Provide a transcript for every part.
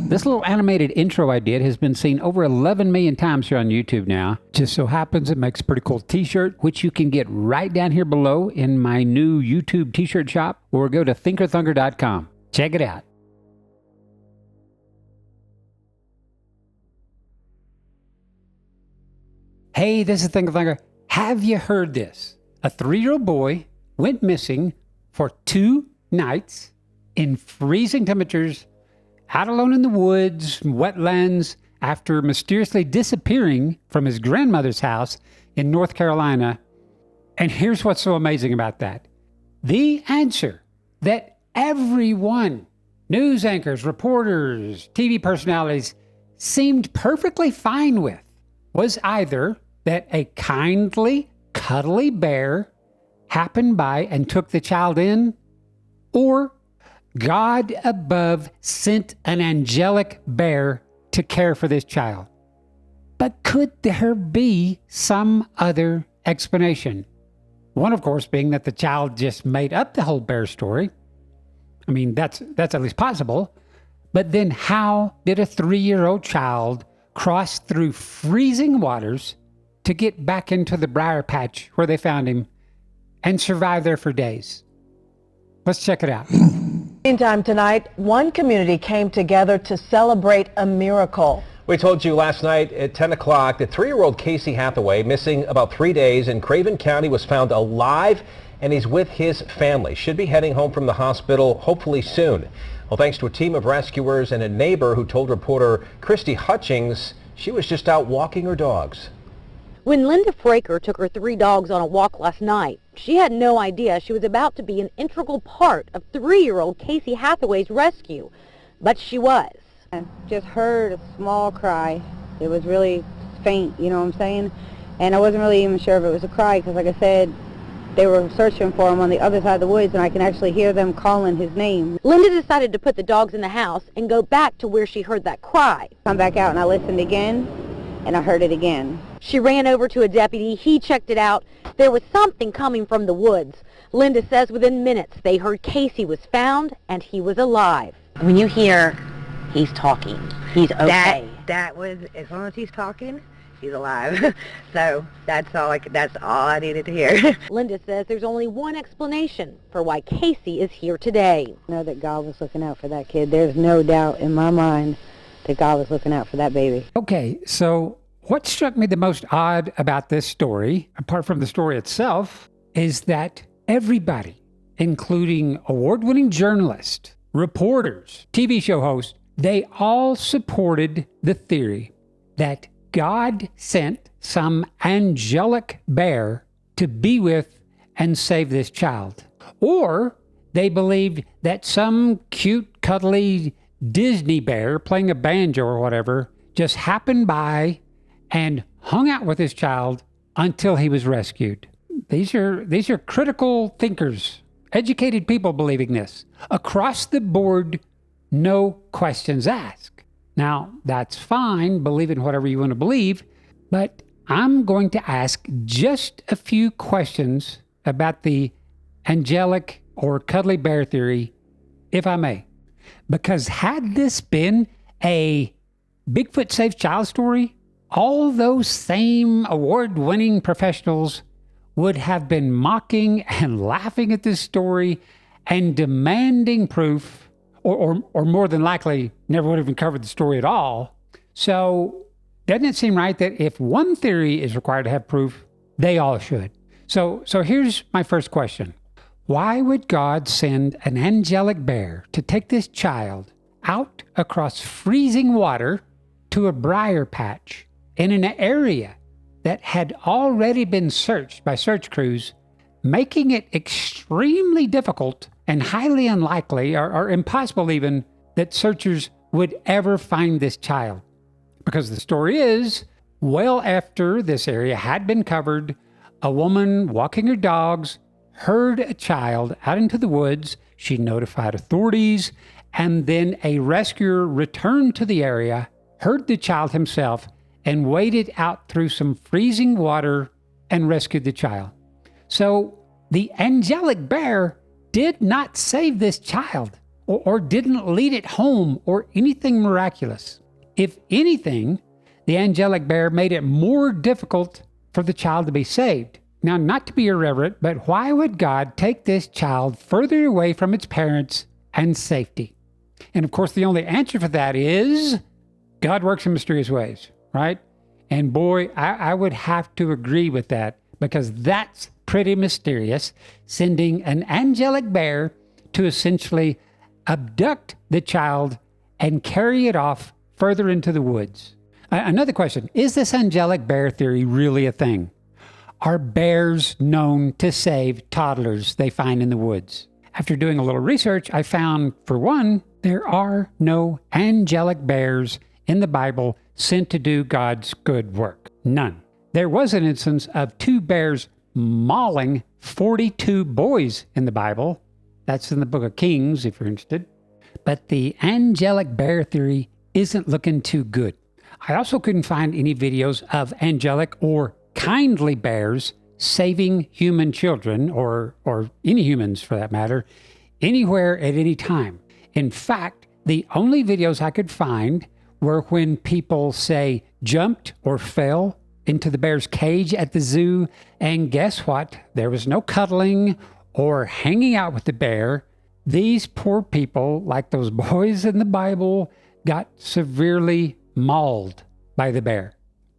This little animated intro I did has been seen over 11 million times here on YouTube now. Just so happens it makes a pretty cool t-shirt, which you can get right down here below in my new YouTube t-shirt shop, or go to ThinkerThunker.com. Check it out. Hey, this is ThinkerThunker. Have you heard this? A 3-year-old boy went missing for 2 nights in freezing temperatures, out alone in the woods, wetlands, after mysteriously disappearing from his grandmother's house in North Carolina. And here's what's so amazing about that. The answer that everyone, news anchors, reporters, TV personalities, seemed perfectly fine with was either that a kindly, cuddly bear happened by and took the child in, or God above sent an angelic bear to care for this child. But could there be some other explanation? One, of course, being that the child just made up the whole bear story. I mean, that's at least possible. But then how did a 3-year-old child cross through freezing waters to get back into the briar patch where they found him and survive there for days? Let's check it out. Meantime tonight, one community came together to celebrate a miracle. We told you last night at 10 o'clock that 3-year-old Casey Hathaway, missing about 3 days in Craven County, was found alive, and he's with his family. Should be heading home from the hospital hopefully soon. Well, thanks to a team of rescuers and a neighbor who told reporter Christy Hutchings she was just out walking her dogs. When Linda Fraker took her 3 dogs on a walk last night, she had no idea she was about to be an integral part of 3-year-old Casey Hathaway's rescue. But she was. I just heard a small cry. It was really faint, you know what I'm saying? And I wasn't really even sure if it was a cry because, like I said, they were searching for him on the other side of the woods, and I can actually hear them calling his name. Linda decided to put the dogs in the house and go back to where she heard that cry. Come back out, and I listened again, and I heard it again. She ran over to a deputy. He checked it out. There was something coming from the woods. Linda says within minutes they heard Casey was found and he was alive. When you hear he's talking, he's okay. That was, as long as he's talking, he's alive. So that's all I needed to hear. Linda says there's only one explanation for why Casey is here today. I know that God was looking out for that kid. There's no doubt in my mind that God was looking out for that baby. Okay, so what struck me the most odd about this story, apart from the story itself, is that everybody, including award-winning journalists, reporters, TV show hosts, they all supported the theory that God sent some angelic bear to be with and save this child. Or they believed that some cute, cuddly Disney bear playing a banjo or whatever just happened by and hung out with his child until he was rescued. These are critical thinkers, educated people believing this. Across the board, no questions asked. Now, that's fine, believe in whatever you want to believe, but I'm going to ask just a few questions about the angelic or cuddly bear theory, if I may. Because had this been a Bigfoot Saves Child story, all those same award-winning professionals would have been mocking and laughing at this story and demanding proof, or more than likely never would have even covered the story at all. So doesn't it seem right that if one theory is required to have proof, they all should? So here's my first question. Why would God send an angelic bear to take this child out across freezing water to a briar patch in an area that had already been searched by search crews, making it extremely difficult and highly unlikely or impossible even that searchers would ever find this child? Because the story is, well after this area had been covered, a woman walking her dogs heard a child out into the woods. She notified authorities, and then a rescuer returned to the area, heard the child himself, and waded out through some freezing water and rescued the child. So the angelic bear did not save this child. or didn't lead it home or anything miraculous. If anything, the angelic bear made it more difficult for the child to be saved. Now, not to be irreverent, but why would God take this child further away from its parents and safety? And of course, the only answer for that is God works in mysterious ways, right? And boy, I would have to agree with that, because that's pretty mysterious, sending an angelic bear to essentially abduct the child and carry it off further into the woods. Another question, is this angelic bear theory really a thing? Are bears known to save toddlers they find in the woods? After doing a little research, I found, for one, there are no angelic bears in the Bible sent to do God's good work. None. There was an instance of 2 bears mauling 42 boys in the Bible. That's in the book of Kings, if you're interested. But the angelic bear theory isn't looking too good. I also couldn't find any videos of angelic or kindly bears saving human children, or any humans for that matter, anywhere at any time. In fact, the only videos I could find were when people, say, jumped or fell into the bear's cage at the zoo, and guess what? There was no cuddling or hanging out with the bear. These poor people, like those boys in the Bible, got severely mauled by the bear.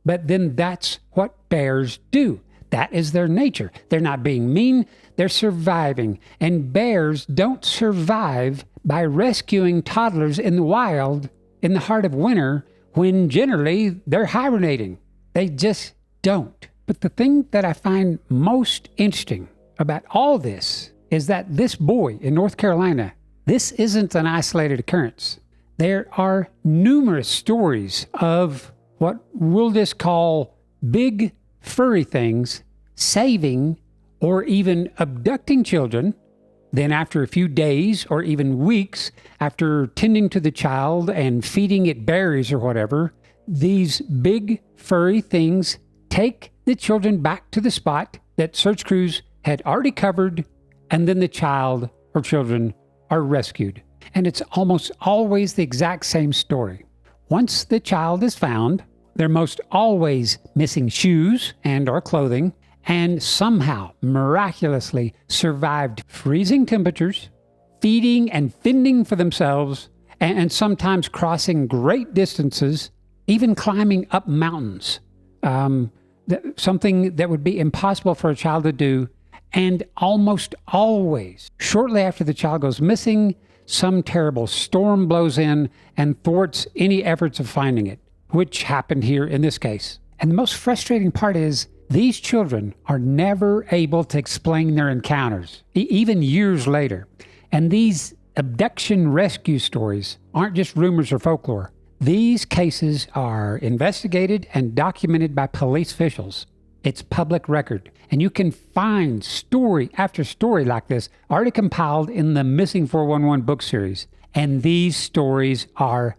But then that's what bears do. That is their nature. They're not being mean, they're surviving. And bears don't survive by rescuing toddlers in the wild in the heart of winter when generally they're hibernating. They just don't. But the thing that I find most interesting about all this is that this boy in North Carolina, this isn't an isolated occurrence. There are numerous stories of what we'll just call big furry things saving or even abducting children. Then after a few days or even weeks after tending to the child and feeding it berries or whatever, these big furry things take the children back to the spot that search crews had already covered, and then the child or children are rescued. And it's almost always the exact same story. Once the child is found, they're most always missing shoes and or clothing, and somehow miraculously survived freezing temperatures, feeding and fending for themselves, and sometimes crossing great distances, even climbing up mountains, something that would be impossible for a child to do. And almost always, shortly after the child goes missing, some terrible storm blows in and thwarts any efforts of finding it, which happened here in this case. And the most frustrating part is these children are never able to explain their encounters, even years later. And these abduction rescue stories aren't just rumors or folklore. These cases are investigated and documented by police officials. It's public record. And you can find story after story like this already compiled in the Missing 411 book series. And these stories are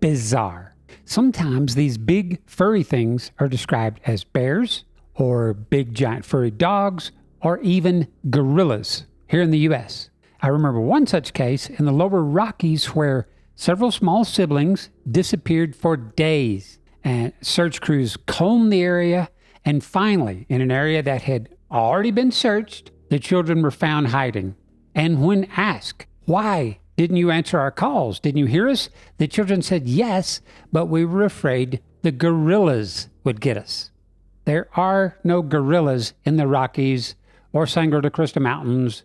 bizarre. Sometimes these big furry things are described as bears or big giant furry dogs or even gorillas here in the U.S. I remember one such case in the lower Rockies where several small siblings disappeared for days, and search crews combed the area, and finally, in an area that had already been searched, the children were found hiding. And when asked, why didn't you answer our calls? Didn't you hear us? The children said yes, but we were afraid the gorillas would get us. There are no gorillas in the Rockies or Sangre de Cristo Mountains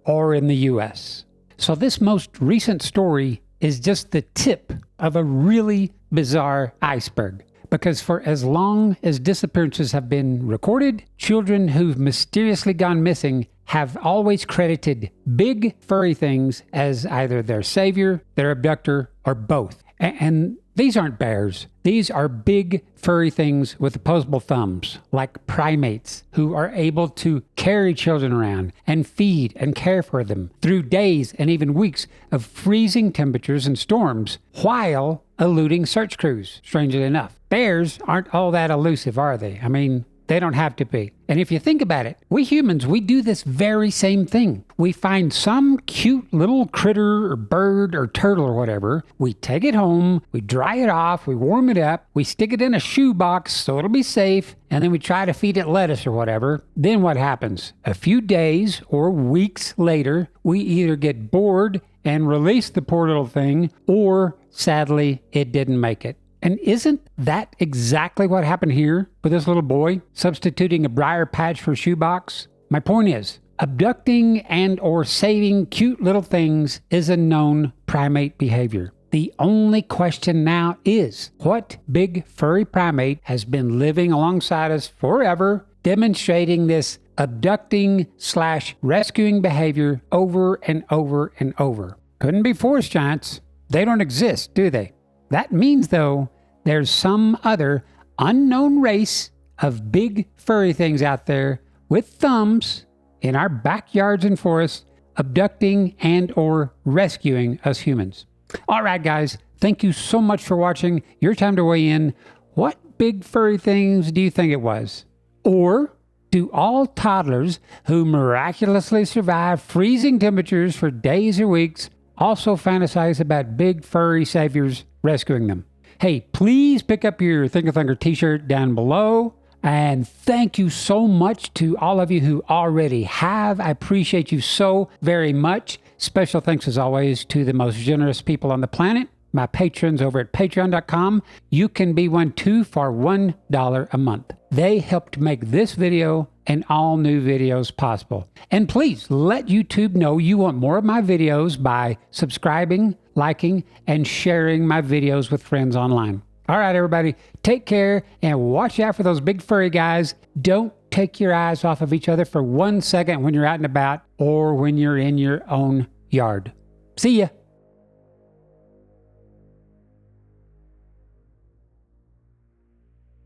or in the U.S. So this most recent story is just the tip of a really bizarre iceberg. Because for as long as disappearances have been recorded, children who've mysteriously gone missing have always credited big furry things as either their savior, their abductor, or both. And these aren't bears. These are big furry things with opposable thumbs, like primates, who are able to carry children around and feed and care for them through days and even weeks of freezing temperatures and storms while eluding search crews, strangely enough. Bears aren't all that elusive, are they? I mean, They don't have to be. And if you think about it, we humans, we do this very same thing. We find some cute little critter or bird or turtle or whatever. We take it home, we dry it off, we warm it up, we stick it in a shoebox so it'll be safe, and then we try to feed it lettuce or whatever. Then what happens? A few days or weeks later, we either get bored and release the poor little thing, or sadly, it didn't make it. And isn't that exactly what happened here with this little boy substituting a briar patch for a shoebox? My point is, abducting and or saving cute little things is a known primate behavior. The only question now is, what big furry primate has been living alongside us forever, demonstrating this abducting/rescuing behavior over and over and over? Couldn't be forest giants. They don't exist, do they? That means, though, there's some other unknown race of big furry things out there with thumbs in our backyards and forests, abducting and or rescuing us humans. All right, guys, thank you so much for watching. Your time to weigh in. What big furry things do you think it was? Or do all toddlers who miraculously survive freezing temperatures for days or weeks also fantasize about big furry saviors rescuing them? Hey, please pick up your ThinkerThunker t-shirt down below. And thank you so much to all of you who already have. I appreciate you so very much. Special thanks as always to the most generous people on the planet, my patrons over at patreon.com. You can be one too for $1 a month. They helped make this video and all new videos possible. And please let YouTube know you want more of my videos by subscribing, liking, and sharing my videos with friends online. All right, everybody, take care and watch out for those big furry guys. Don't take your eyes off of each other for 1 second when you're out and about or when you're in your own yard. See ya.